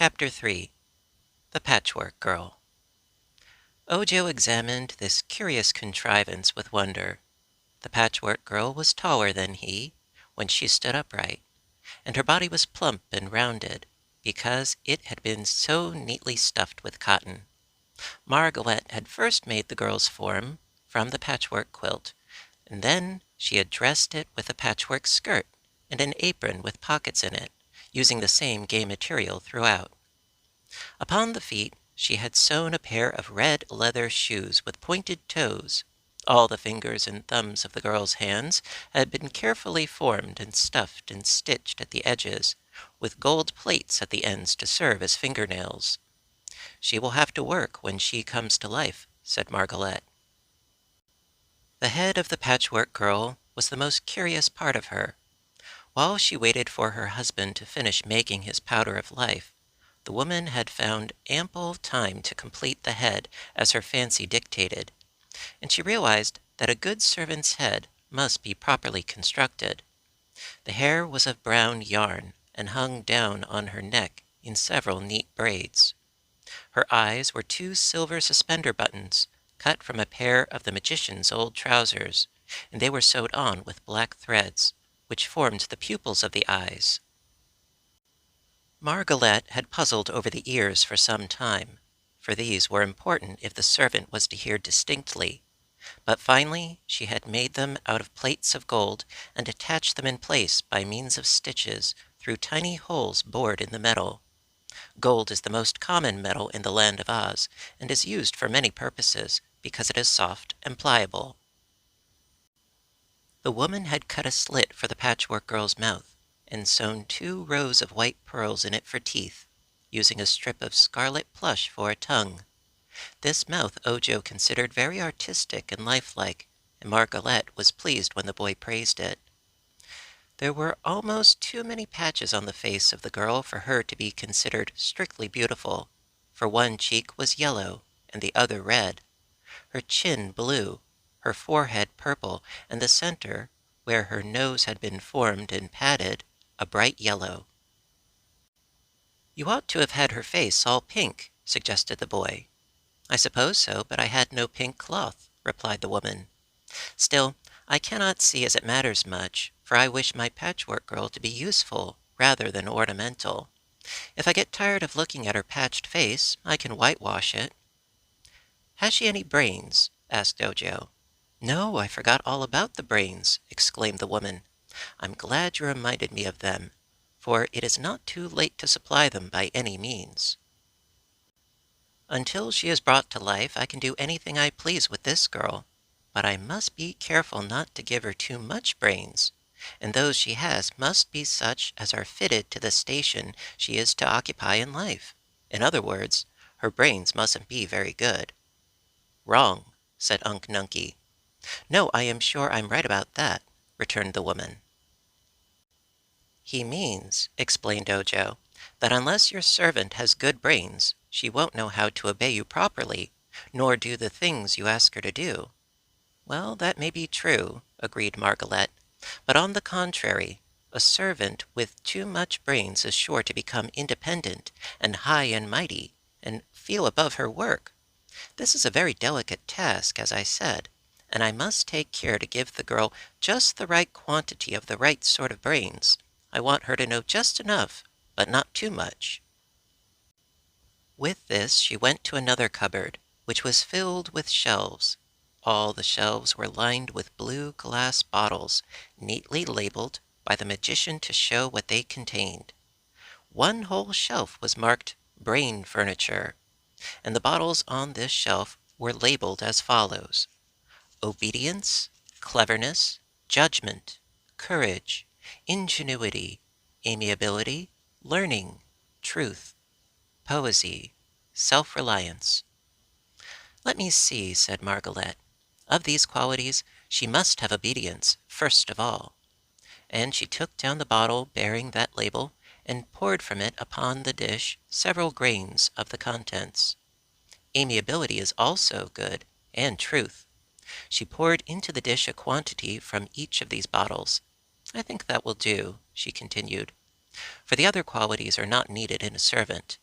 Chapter 3. The Patchwork Girl. Ojo examined this curious contrivance with wonder. The Patchwork Girl was taller than he when she stood upright, and her body was plump and rounded because it had been so neatly stuffed with cotton. Margaret had first made the girl's form from the patchwork quilt, and then she had dressed it with a patchwork skirt and an apron with pockets in it, using the same gay material throughout. Upon the feet she had sewn a pair of red leather shoes with pointed toes. All the fingers and thumbs of the girl's hands had been carefully formed and stuffed and stitched at the edges, with gold plates at the ends to serve as fingernails. "She will have to work when she comes to life," said Margaret. The head of the Patchwork Girl was the most curious part of her. While she waited for her husband to finish making his powder of life, the woman had found ample time to complete the head as her fancy dictated, and she realized that a good servant's head must be properly constructed. The hair was of brown yarn and hung down on her neck in several neat braids. Her eyes were two silver suspender buttons cut from a pair of the magician's old trousers, and they were sewed on with black threads, which formed the pupils of the eyes. Margaret had puzzled over the ears for some time, for these were important if the servant was to hear distinctly, but finally she had made them out of plates of gold and attached them in place by means of stitches through tiny holes bored in the metal. Gold is the most common metal in the land of Oz and is used for many purposes because it is soft and pliable. The woman had cut a slit for the Patchwork Girl's mouth and sewn 2 rows of white pearls in it for teeth, using a strip of scarlet plush for a tongue. This mouth Ojo considered very artistic and lifelike, and Margaret was pleased when the boy praised it. There were almost too many patches on the face of the girl for her to be considered strictly beautiful, for one cheek was yellow and the other red, her chin blue, her forehead purple, and the center, where her nose had been formed and padded, a bright yellow. "You ought to have had her face all pink," suggested the boy. "I suppose so, but I had no pink cloth," replied the woman. "Still, I cannot see as it matters much, for I wish my Patchwork Girl to be useful rather than ornamental. If I get tired of looking at her patched face, I can whitewash it." "Has she any brains?" asked Ojo. "No, I forgot all about the brains," exclaimed the woman. "I'm glad you reminded me of them, for it is not too late to supply them by any means. Until she is brought to life, I can do anything I please with this girl, but I must be careful not to give her too much brains, and those she has must be such as are fitted to the station she is to occupy in life. In other words, her brains mustn't be very good." "Wrong," said Unc Nunkie. "No, I am sure I'm right about that," returned the woman. "He means," explained Ojo, "that unless your servant has good brains, she won't know how to obey you properly, nor do the things you ask her to do." "Well, that may be true," agreed Margaret, "but on the contrary, a servant with too much brains is sure to become independent and high and mighty, and feel above her work. This is a very delicate task, as I said, and I must take care to give the girl just the right quantity of the right sort of brains. I want her to know just enough, but not too much." With this she went to another cupboard, which was filled with shelves. All the shelves were lined with blue glass bottles, neatly labeled by the magician to show what they contained. One whole shelf was marked "Brain Furniture," and the bottles on this shelf were labeled as follows: obedience, cleverness, judgment, courage, ingenuity, amiability, learning, truth, poesy, self-reliance. "Let me see," said Margaret. "Of these qualities she must have obedience first of all." And she took down the bottle bearing that label and poured from it upon the dish several grains of the contents. Amiability is also good, and truth. She poured into the dish a quantity from each of these bottles. "I think that will do," she continued, "for the other qualities are not needed in a servant,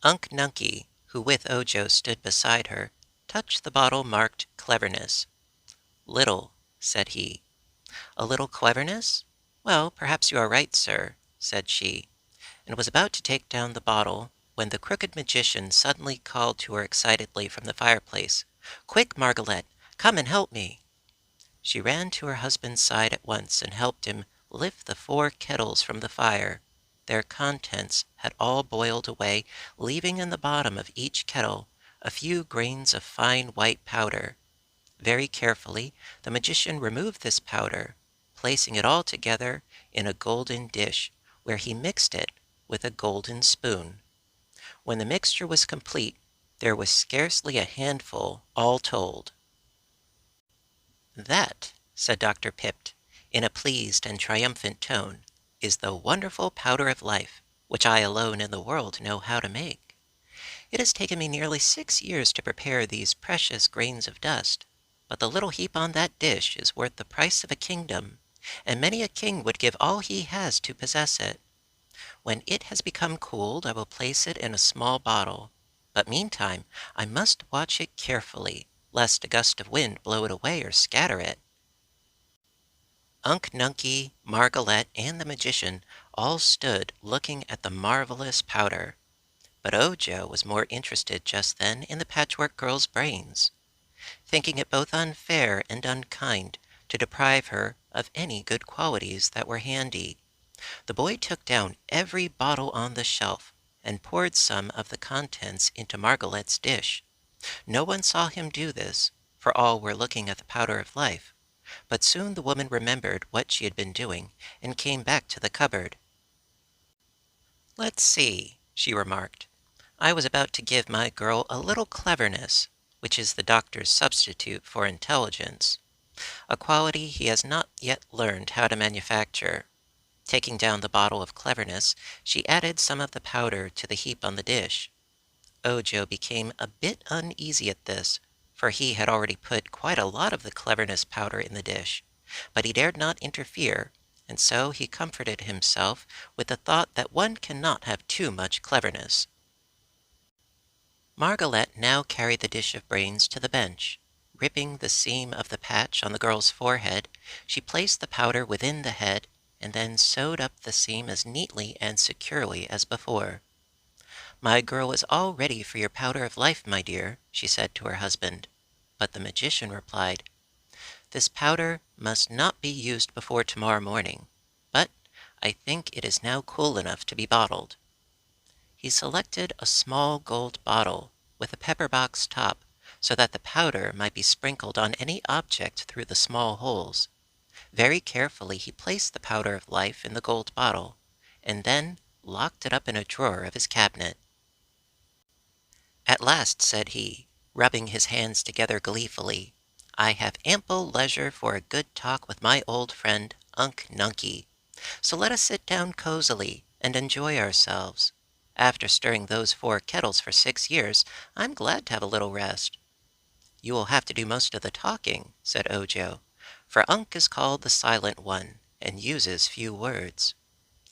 Unc Nunkie, who with Ojo stood beside her, touched the bottle marked cleverness. Little, said he. A little cleverness? Well, perhaps you are right, sir, said she, and was about to take down the bottle when the crooked magician suddenly called to her excitedly from the fireplace, "Quick, Margaret, come and help me!" She ran to her husband's side at once and helped him lift the 4 kettles from the fire. Their contents had all boiled away, leaving in the bottom of each kettle a few grains of fine white powder. Very carefully the magician removed this powder, placing it all together in a golden dish, where he mixed it with a golden spoon. When the mixture was complete, there was scarcely a handful, all told. "That," said Dr. Pipt, in a pleased and triumphant tone, "is the wonderful powder of life, which I alone in the world know how to make. It has taken me nearly 6 years to prepare these precious grains of dust, but the little heap on that dish is worth the price of a kingdom, and many a king would give all he has to possess it. When it has become cooled, I will place it in a small bottle, but meantime I must watch it carefully, lest a gust of wind blow it away or scatter it." Unc Nunkie, Margaret, and the magician all stood looking at the marvelous powder, but Ojo was more interested just then in the Patchwork Girl's brains, thinking it both unfair and unkind to deprive her of any good qualities that were handy. The boy took down every bottle on the shelf and poured some of the contents into Margaret's dish. No one saw him do this, for all were looking at the powder of life, but soon the woman remembered what she had been doing and came back to the cupboard. "Let's see," she remarked. "I was about to give my girl a little cleverness, which is the doctor's substitute for intelligence, a quality he has not yet learned how to manufacture." Taking down the bottle of cleverness, she added some of the powder to the heap on the dish. Ojo became a bit uneasy at this, for he had already put quite a lot of the cleverness powder in the dish, but he dared not interfere, and so he comforted himself with the thought that one cannot have too much cleverness. Margaret now carried the dish of brains to the bench. Ripping the seam of the patch on the girl's forehead, she placed the powder within the head, and then sewed up the seam as neatly and securely as before. "My girl is all ready for your powder of life, my dear," she said to her husband. But the magician replied, "This powder must not be used before tomorrow morning, but I think it is now cool enough to be bottled." He selected a small gold bottle with a pepper box top, so that the powder might be sprinkled on any object through the small holes. Very carefully he placed the powder of life in the gold bottle, and then locked it up in a drawer of his cabinet. "At last," said he, rubbing his hands together gleefully, "I have ample leisure for a good talk with my old friend Unc Nunkie. So let us sit down cosily and enjoy ourselves. After stirring those 4 kettles for 6 years, I'm glad to have a little rest." "You will have to do most of the talking," said Ojo, "for Unc is called the Silent One, and uses few words."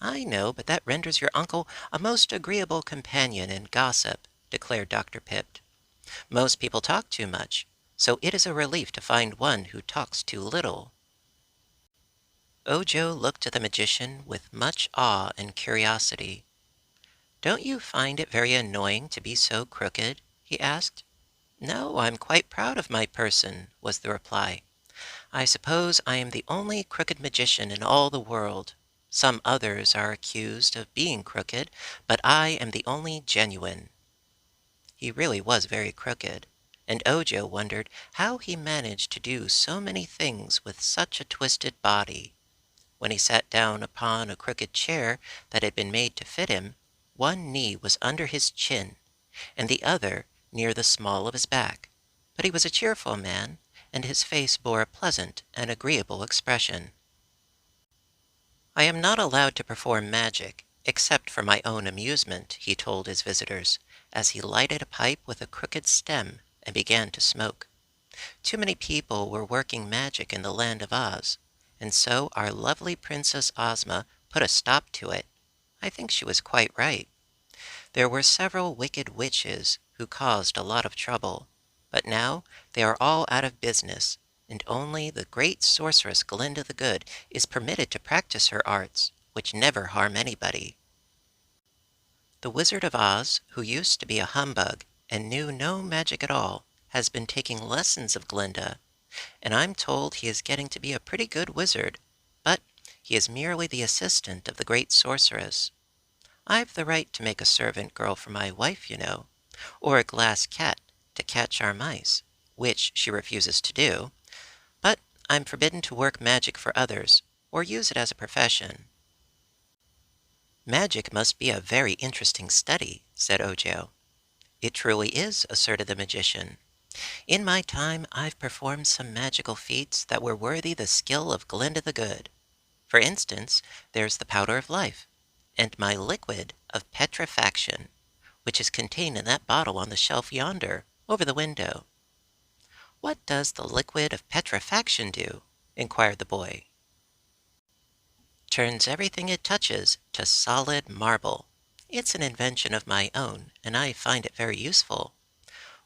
"I know, but that renders your uncle a most agreeable companion in gossip," declared Dr. Pipt. "Most people talk too much, so it is a relief to find one who talks too little." Ojo looked at the magician with much awe and curiosity. "Don't you find it very annoying to be so crooked?" he asked. "No, I'm quite proud of my person," was the reply. "I suppose I am the only crooked magician in all the world. Some others are accused of being crooked, but I am the only genuine." He really was very crooked, and Ojo wondered how he managed to do so many things with such a twisted body. When he sat down upon a crooked chair that had been made to fit him, one knee was under his chin, and the other near the small of his back. But he was a cheerful man, and his face bore a pleasant and agreeable expression. "I am not allowed to perform magic, except for my own amusement," he told his visitors, as he lighted a pipe with a crooked stem and began to smoke. "Too many people were working magic in the land of Oz, and so our lovely Princess Ozma put a stop to it. I think she was quite right. There were several wicked witches who caused a lot of trouble, but now they are all out of business, and only the great sorceress Glinda the Good is permitted to practice her arts, which never harm anybody. The Wizard of Oz, who used to be a humbug and knew no magic at all, has been taking lessons of Glinda, and I'm told he is getting to be a pretty good wizard, but he is merely the assistant of the great sorceress. I've the right to make a servant girl for my wife, you know, or a glass cat to catch our mice, which she refuses to do, but I'm forbidden to work magic for others or use it as a profession. Magic must be a very interesting study, said Ojo. It truly is, asserted the magician. In my time, I've performed some magical feats that were worthy the skill of Glinda the Good. For instance, there's the powder of life, and my liquid of petrifaction, which is contained in that bottle on the shelf yonder, over the window. What does the liquid of petrifaction do? Inquired the boy. Turns everything it touches to solid marble. It's an invention of my own, and I find it very useful.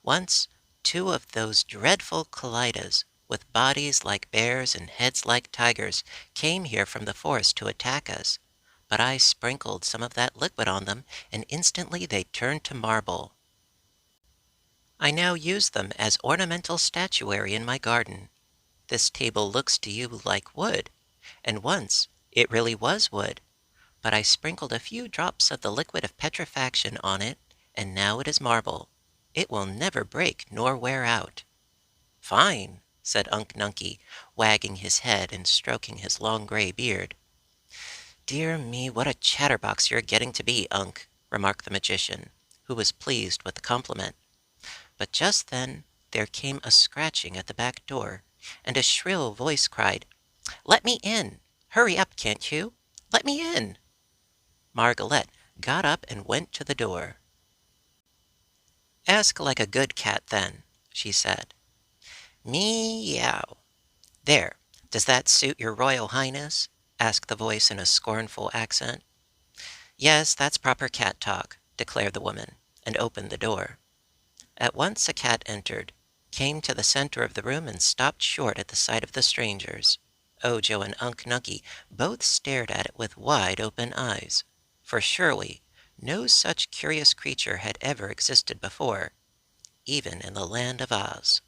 Once, two of those dreadful Kallidas, with bodies like bears and heads like tigers, came here from the forest to attack us. But I sprinkled some of that liquid on them, and instantly they turned to marble. I now use them as ornamental statuary in my garden. This table looks to you like wood, and once it really was wood, but I sprinkled a few drops of the liquid of petrifaction on it, and now it is marble. It will never break nor wear out. Fine, said Unc Nunkie, wagging his head and stroking his long gray beard. Dear me, what a chatterbox you're getting to be, Unc, remarked the magician, who was pleased with the compliment. But just then there came a scratching at the back door, and a shrill voice cried, "Let me in! Hurry up, can't you? Let me in!" Margaret got up and went to the door. "Ask like a good cat, then," she said. "Meow. There, does that suit your Royal Highness?" asked the voice in a scornful accent. "Yes, that's proper cat talk," declared the woman, and opened the door. At once a cat entered, came to the center of the room, and stopped short at the sight of the strangers. Ojo and Unc Nunkie both stared at it with wide-open eyes, for surely no such curious creature had ever existed before, even in the land of Oz.